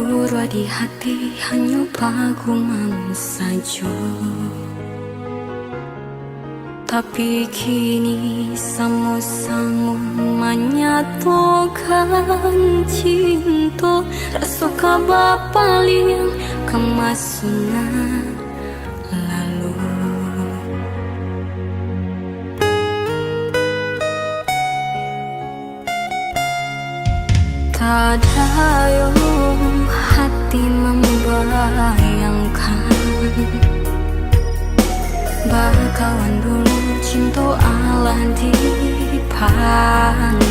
Lura di hati hanya paguman saja. Tapi kini sama-sama menyatukan cinta. Rasa kabar paling kemasunan lalu. Tak ada yang hati membayangkan bakawan dulu cinta Allah dipandang.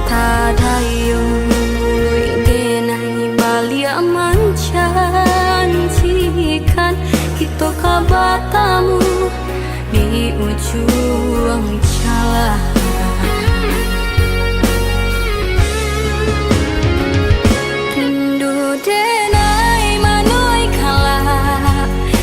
Tak ada yang mulai denai balik menjanjikan kita kabatamu di ujung jalan.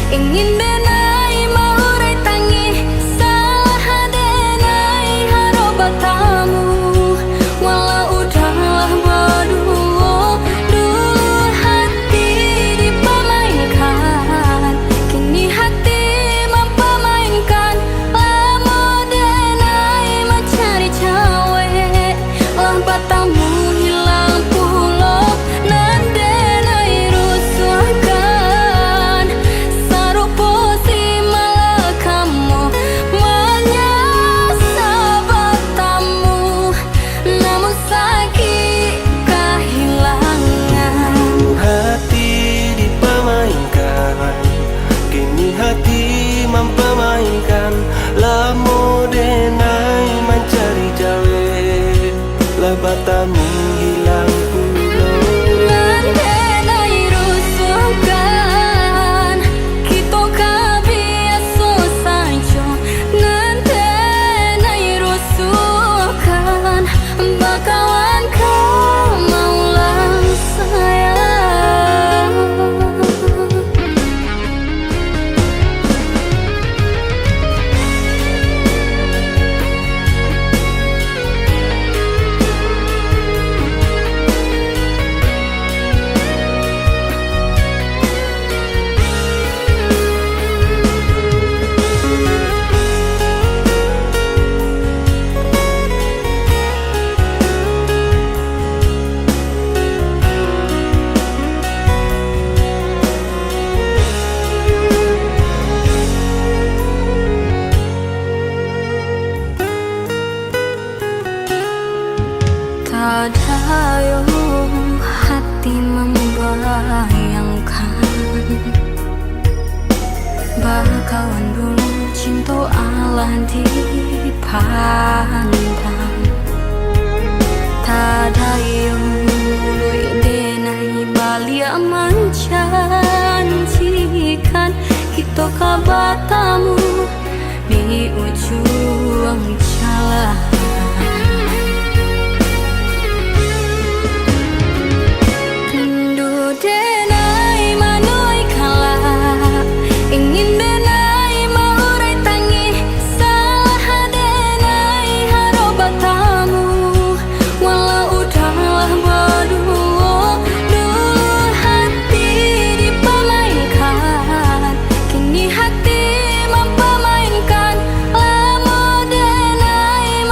Ingin denai mahurai tangi salah denai harobatamu walau udahlah berdua dulu hati dipermainkan kini hati mempemainkan lama denai mencari cawe lah batamu hilang pulau nan denai rusakkan. Mempemainkan lamu denai mencari jawe lah batamu hilang pulau nan denai rusakkan kita kabiasa saja nan denai rusakkan bakawan kau maulah sayang. Tak ada yang hati membayangkan bakawan dulu cinta Allah dipandang. Tak ada yang mulai denai balik menjanjikan kita kabatamu di ujung jalan. Ingin denai mahurai tangi salah denai harobatamu walau udahlah berdua dulu hati dipermainkan kini hati mempemainkan lama denai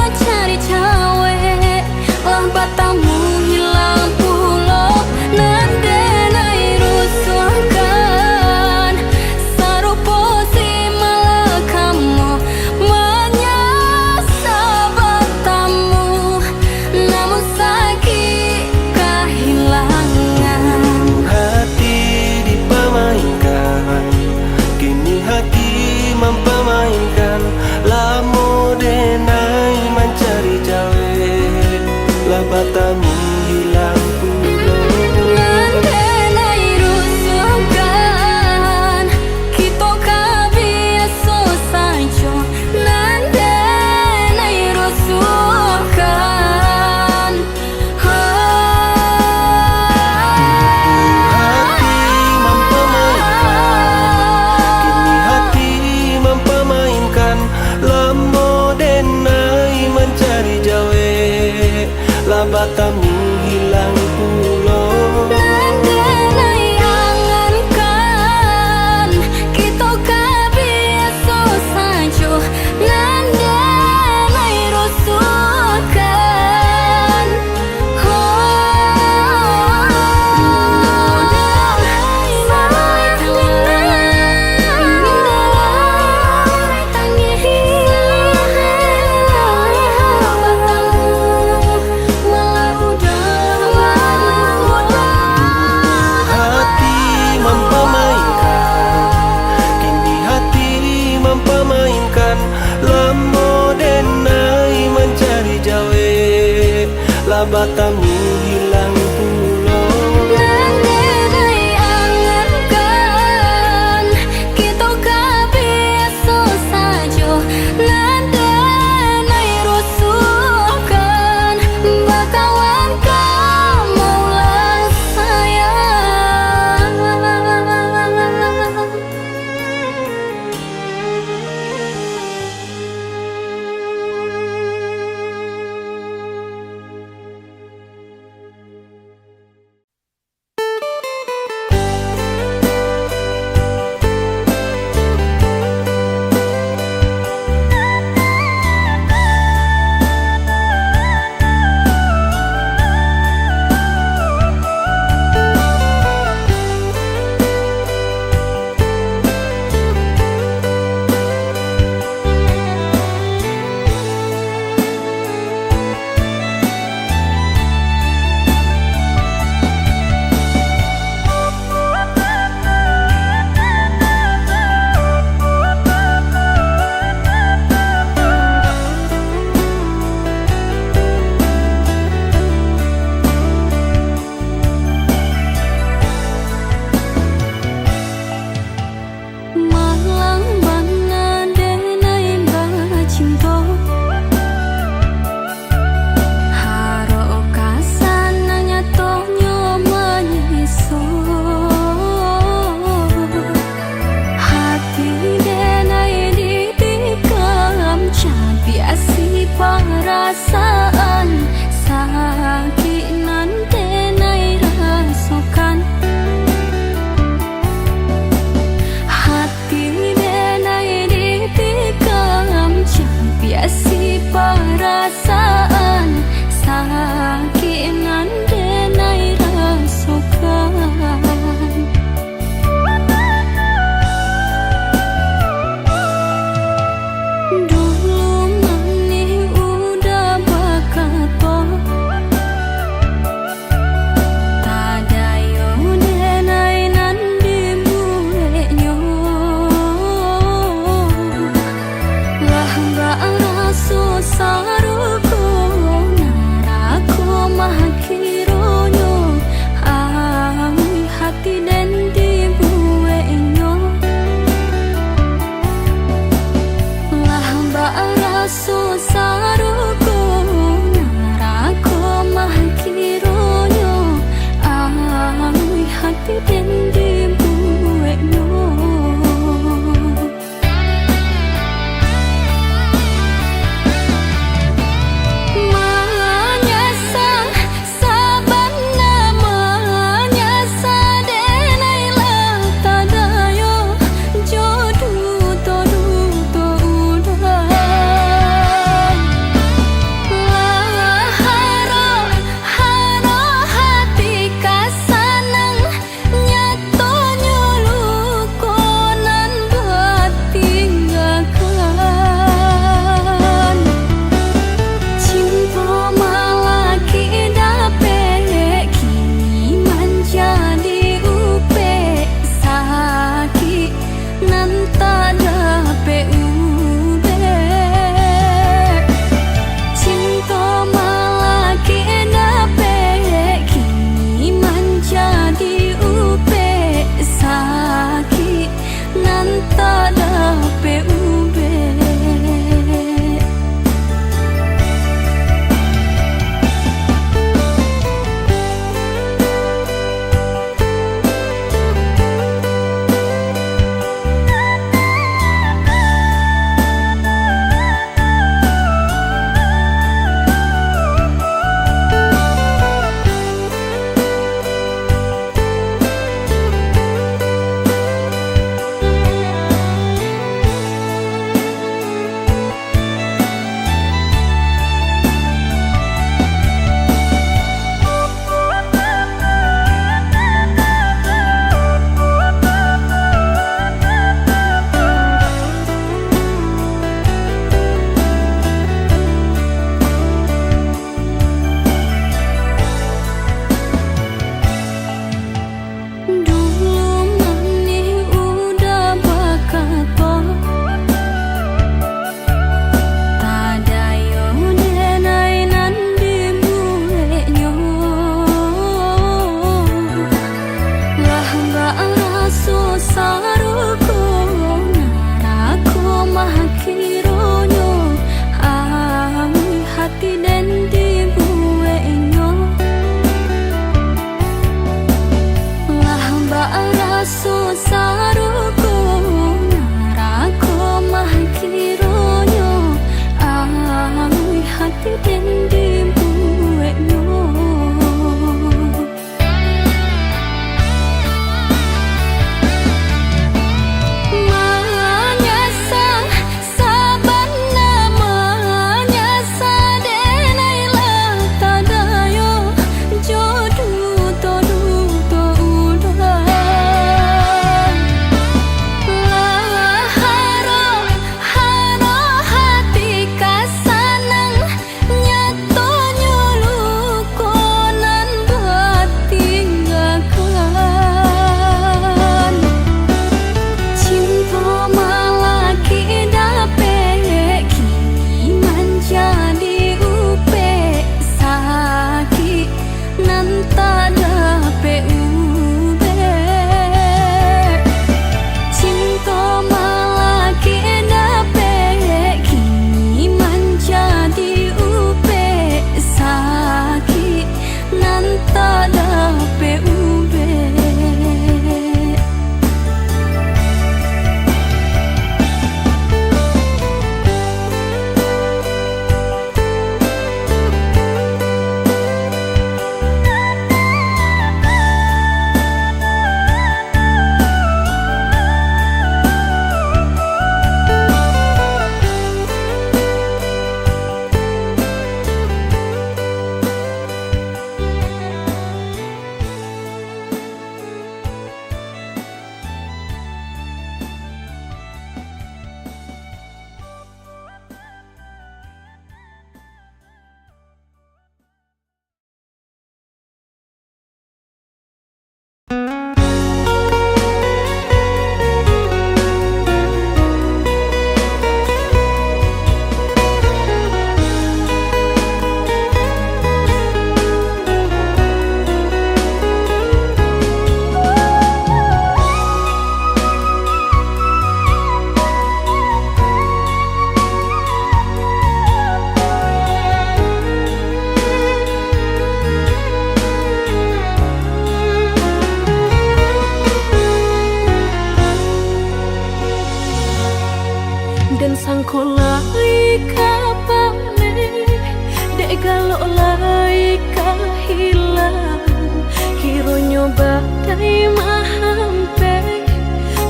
kehilangan. Kiranya badai mahampe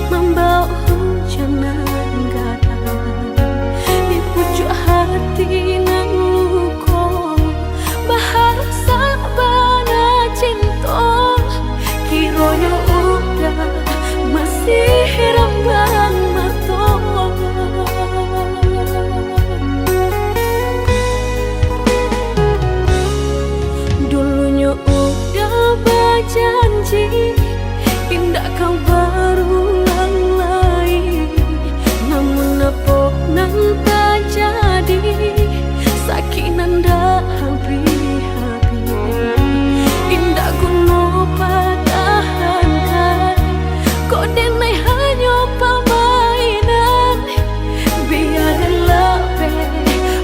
membawa hujan nan gadang di pucuk hati nan luka bahar sabana cinta. Kiranya udah masih rambang mata. Dulunya udah berjanji indah kau berulang lagi, namun apa nan tak jadi, sakit nan dah habis-habis. Indah guna pertahankan, kau denai hanya permainan. Biar lebih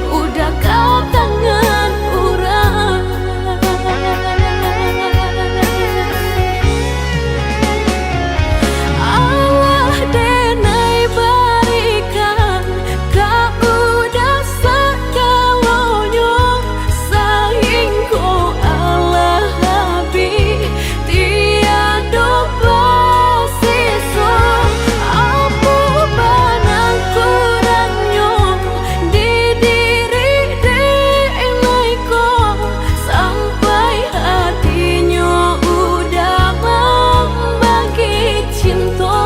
udah kau tangan orang. Allah denai berikan, kau udah segalanya. Sayang kau Allah habis, tiada bersisa. Apa benang kurangnya di diri denai kau, sampai hatinya udah membagi cinta.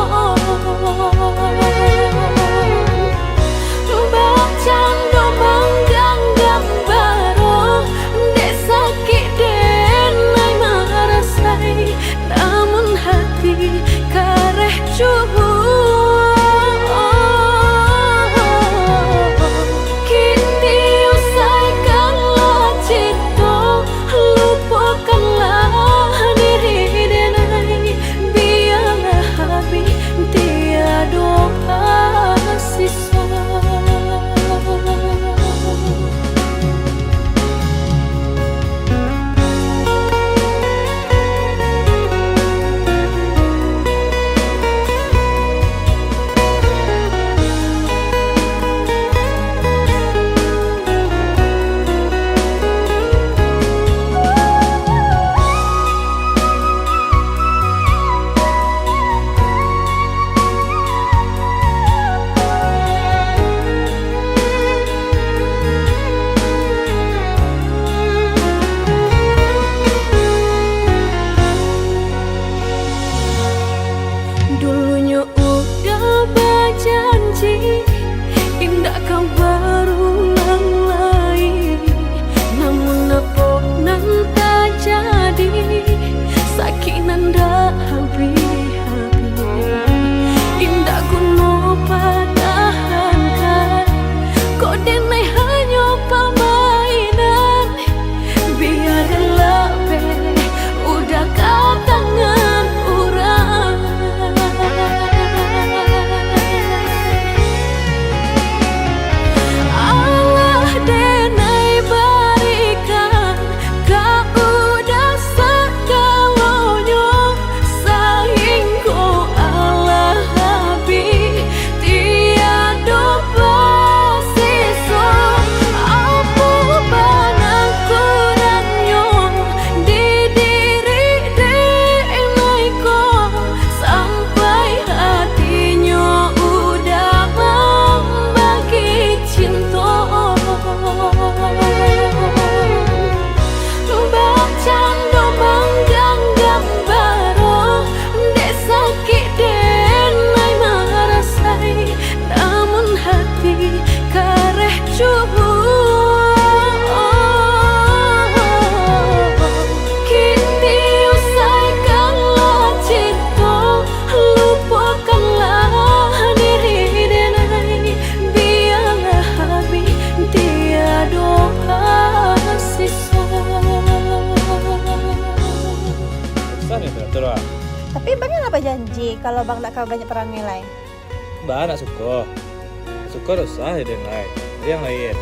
Bercanda menggenggam baru, dek sakit denai merasai, namun hati kareh cubu. Kini usaikanlah cinta, lupakanlah diri denai. Biarlah habis, tiada sisa. Dulunya udah berjanji indah kau berulang lagi, namun apa nan tak jadi, sakit nan dah habis-habis. Indah guna pertahankan, kau denai hanya permainan. Biar lebih udah kau tangan orang. Allah denai berikan, kau udah segalanya. Sayang kau Allah habis, tiada bersisa. Apa benang kurangnya di diri denai kau, sampai hatinya udah membagi cinta. Bercanda menggenggam baru, dek sakit denai merasai, namun hati kareh cubu. Kini usaikanlah cinta, lupakanlah diri denai. Biarlah habis, tiada sisa. Susah nih teratur ah. Tapi bang apa janji kalau bang nak kau banyak peran nilai? Mbak nak suka. Suka usah ya yang lain. Jadi yang lain.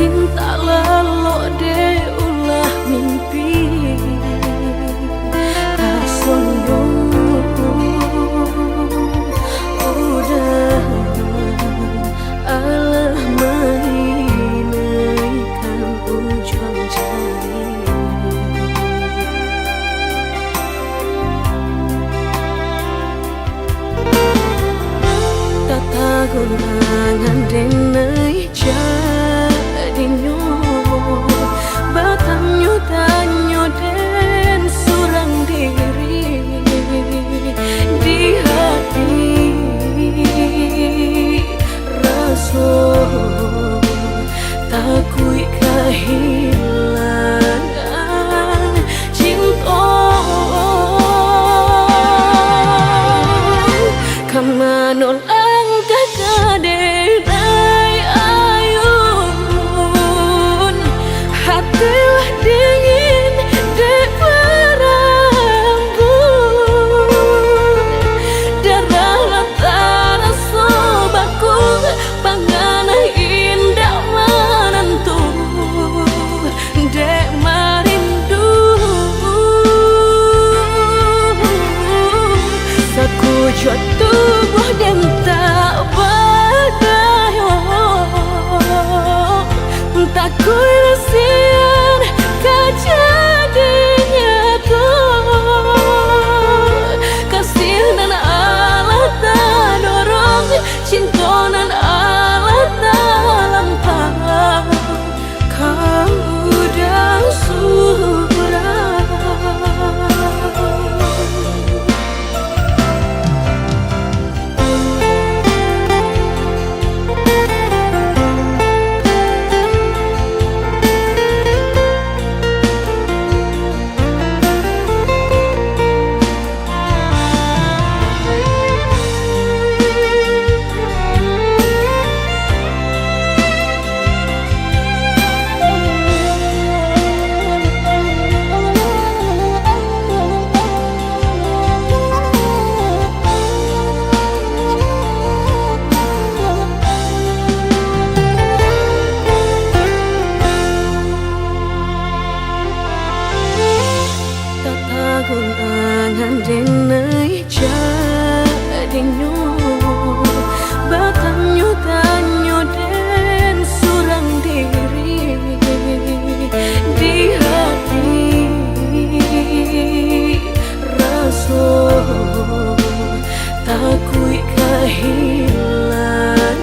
cinta lalu de ulah mimpi kasondong udah Allah mainkan ujung jari tata gulangan denai jadinya batangnya tanyo dan surang diri di hati rasa takui kehilangan cinta kamanol ang kakadenay ayun hatilah dingin de perambut darah latara sobaku pangana indah menentu dek marindu sakujud tubuh dan tak berdaya tak kuilasian kejadinya tuh kasih dan Allah tak dorong cinta dan Allah tak lampau kau udah surah gunangan denai jadinya batangnya tanyo dan surang diri di hati rasa takui kehilangan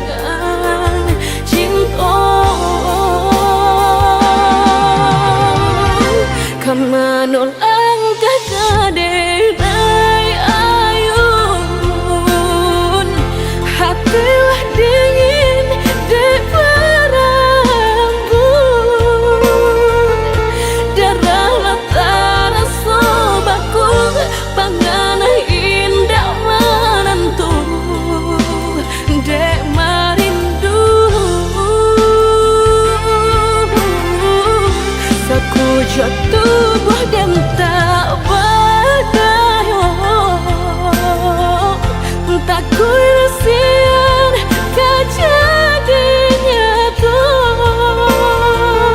cinta kamanol denai ayun hatilah dingin de perambut darah latara sobaku pangana indah menentu dek marindu sakujud tubuh dan tak berdaya tak kuilasian kejadinya tuh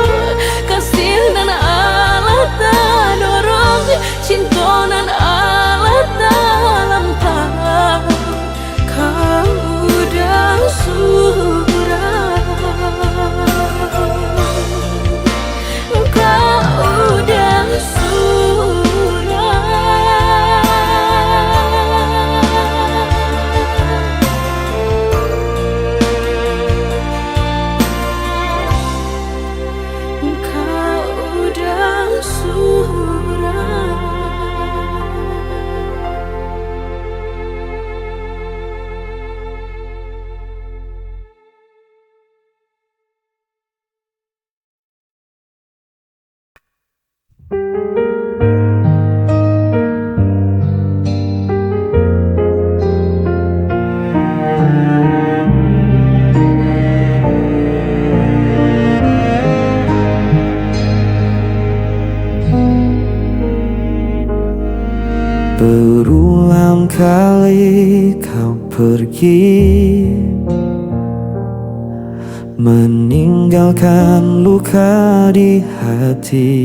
kasih dan Allah tak dorong cinta dan Allah tak lampau kau udah surah kau udah Berulang kali kau pergi meninggalkan luka di hati.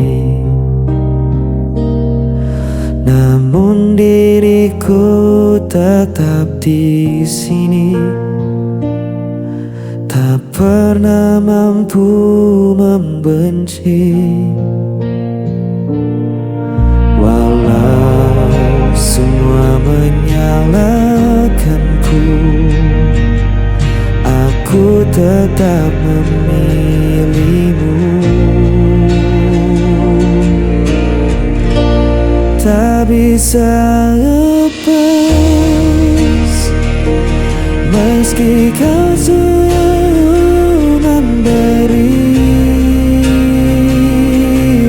Namun diriku tetap di sini, tak pernah mampu membenci. Walau semua menyalahkanku, aku tetap memilihmu. Tak bisa lepas meski kau selalu memberi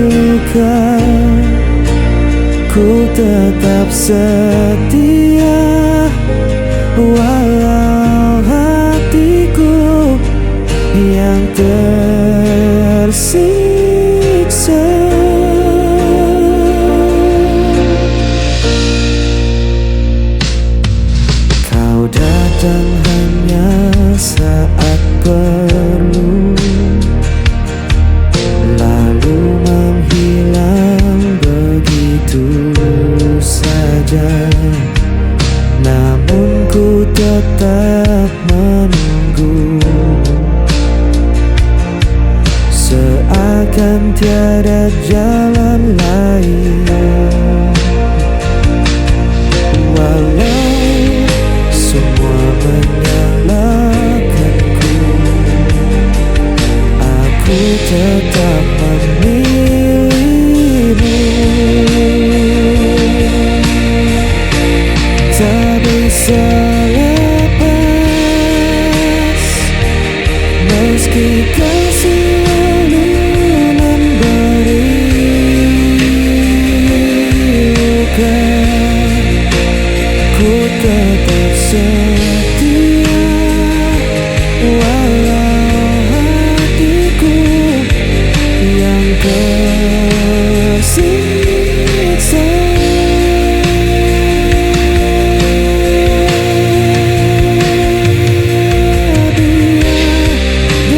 luka. Ku tetap setia walau hatiku yang tersiksa. Kau datang hanya saat perlu, lalu menghilang begitu saja. Namun ku tetap menunggu, seakan tiada jalan lain. Walau semua menyalahkanku, aku tetap memilihmu. Tak bisa lepas meski kau selalu memberi luka. Ku tetap setia walau hatiku yang tersiksa.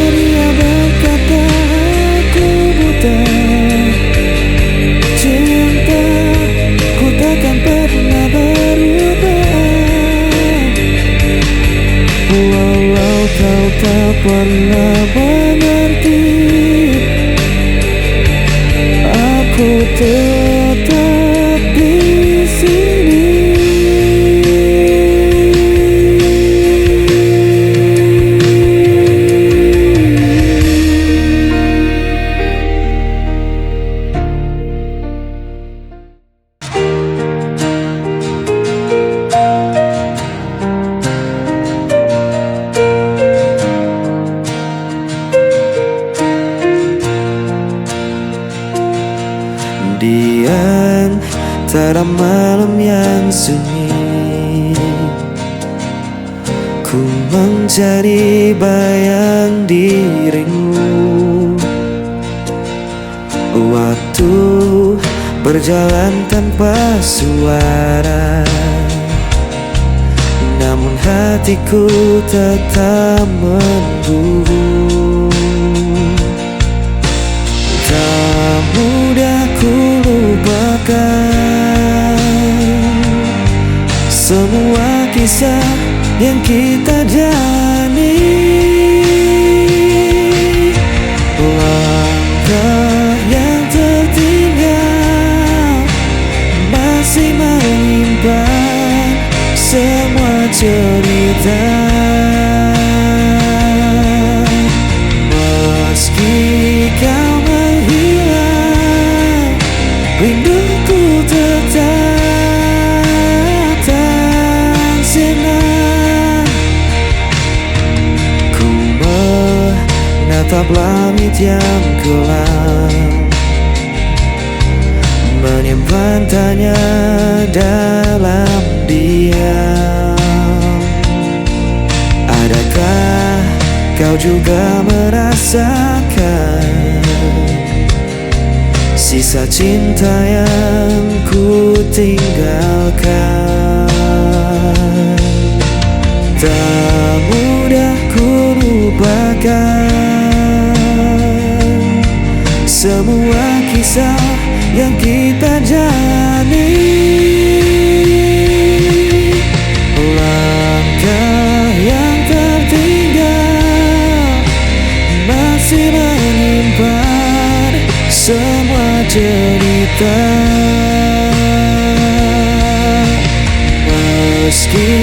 Dia berkata aku buta, cinta ku takkan pernah berubah. Walau kau tak pernah mengerti, aku tetap di sini. Di antara malam yang sunyi, ku mencari bayang dirimu. Waktu berjalan tanpa suara, namun hatiku tetap memburu. Tak mudah ku lupakan semua kisah yang kita jalani. Langkah yang tertinggal masih menyimpan semua cerita. Meski kau menghilang, rinduku tetap tak senang. Ku menatap langit yang kelam, menyimpan tanya dalam diam. Adakah kau juga merasakan sisa cinta yang ku tinggalkan? Tak mudah ku lupakan kisah yang kita jalani. Langkah yang tertinggal masih menyimpan semua cerita. Meski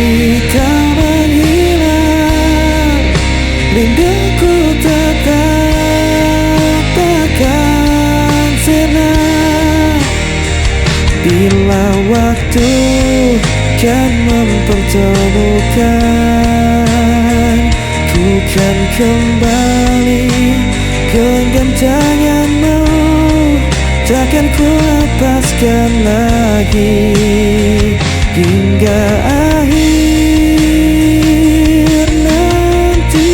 kau menghilang, rinduku tetap takkan sirna. Bila waktu kan mempertemukan, ku kan kembali genggam tanganmu. Takkan ku lepaskan lagi hingga akhir nanti.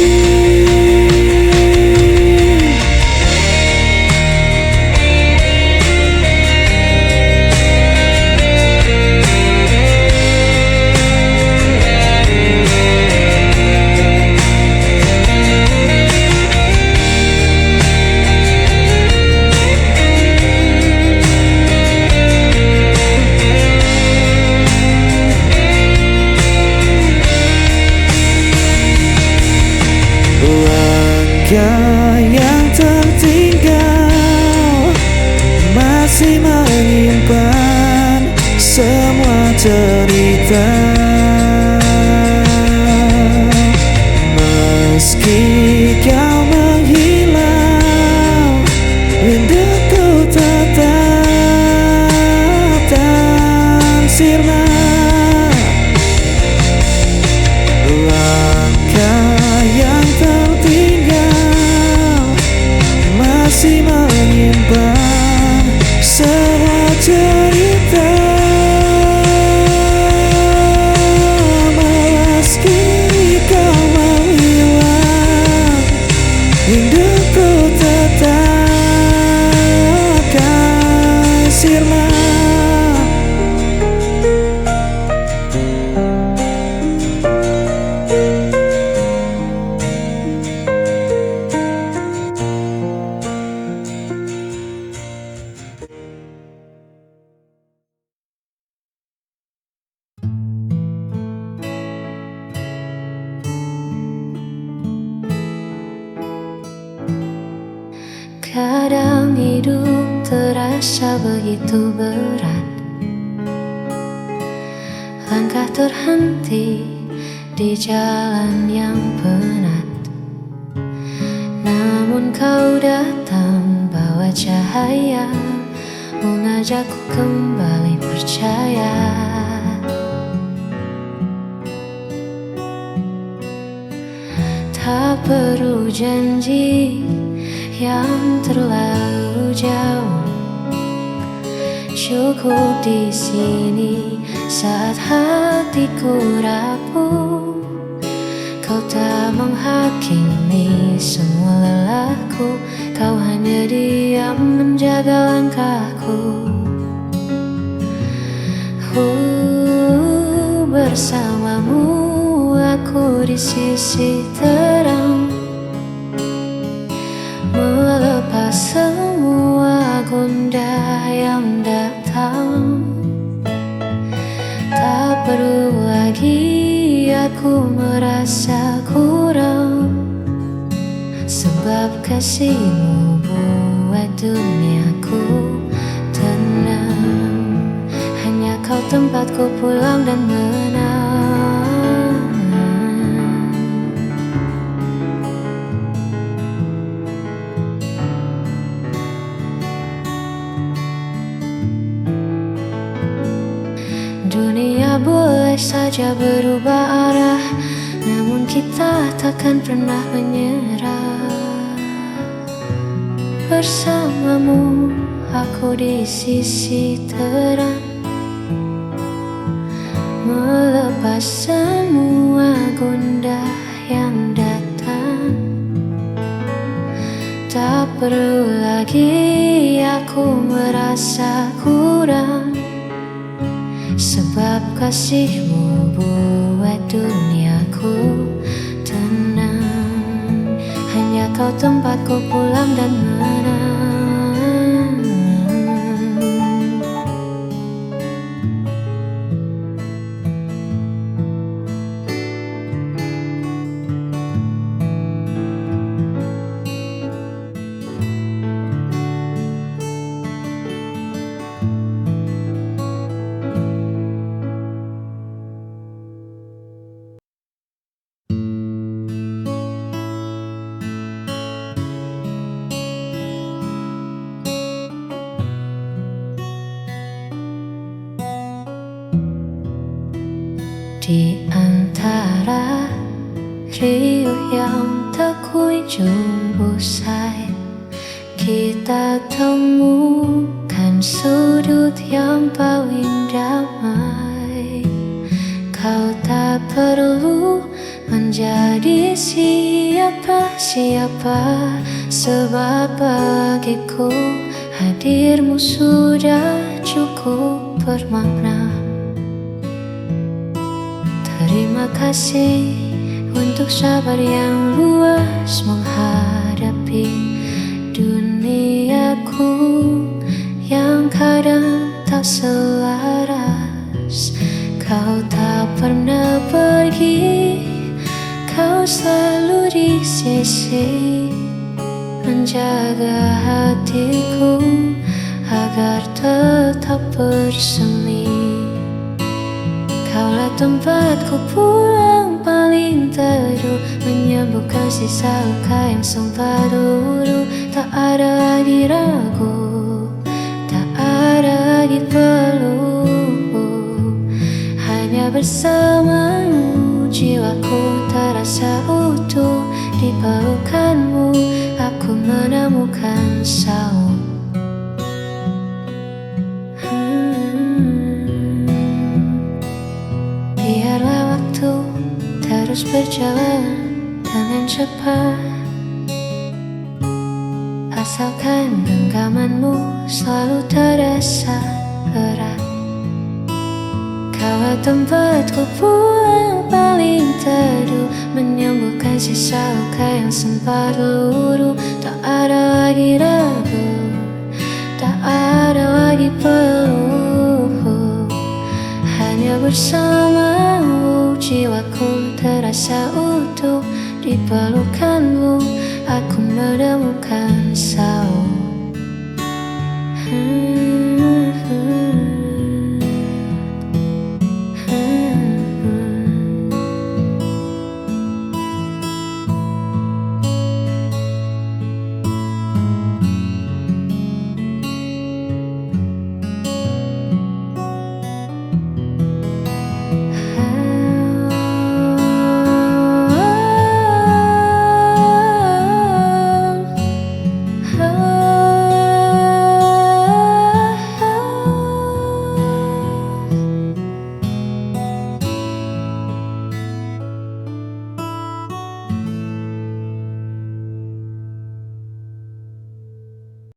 Langkah yang tertinggal masih menyimpan semua cerita. Meski kau menghilang, rinduku tetap tak sirna. Langkah yang tertinggal masih menyimpan semua cerita. Meski kau menghilang, rinduku tetap kan sirna. Kadang hidup terasa begitu berat, langkah terhenti di jalan yang penat. Namun kau datang bawa cahaya, mengajakku kembali percaya. Tak perlu janji yang terlalu jauh, cukup di sini saat hatiku rapuh. Kau tak menghakimi semua lelahku, kau hanya diam menjaga langkahku. Bersamamu aku di sisi terang, melepas semua gundah yang datang. Tak perlu lagi aku merasa kurang, sebab kasihmu buat duniaku tenang. Hanya kau tempatku pulang dan menang. Dunia boleh saja berubah arah, namun kita takkan pernah menyerah. Bersamamu aku di sisi terang, melepas semua gundah yang datang. Tak perlu lagi aku merasa kurang, sebab kasihmu buat duniaku tenang. Hanya kau tempatku pulang dan menang. Di antara riuh yang tak kunjung usai, kita temukan sudut yang paling damai. Kau tak perlu menjadi siapa-siapa, sebab bagiku hadirmu sudah cukup bermakna. Terima kasih untuk sabar yang luas menghadapi duniaku yang kadang tak selaras. Kau tak pernah pergi, kau selalu di sisi, menjaga hatiku agar tetap bersemi. Kaulah tempatku pulang paling teduh, menyembuhkan sisa luka yang sempat dulu. Tak ada lagi ragu, tak ada lagi peluh. Hanya bersamamu jiwaku terasa utuh. Di pelukanmu aku menemukan saung. Biarlah waktu terus berjalan dengan cepat, asalkan genggamanmu selalu terasa erat. Kaulah tempatku pulang paling teduh, menyembuhkan sisa luka yang sempat luruh. Tak ada lagi ragu, tak ada lagi peluh. Hanya bersamamu jiwaku terasa utuh. Di pelukanmu aku menemukan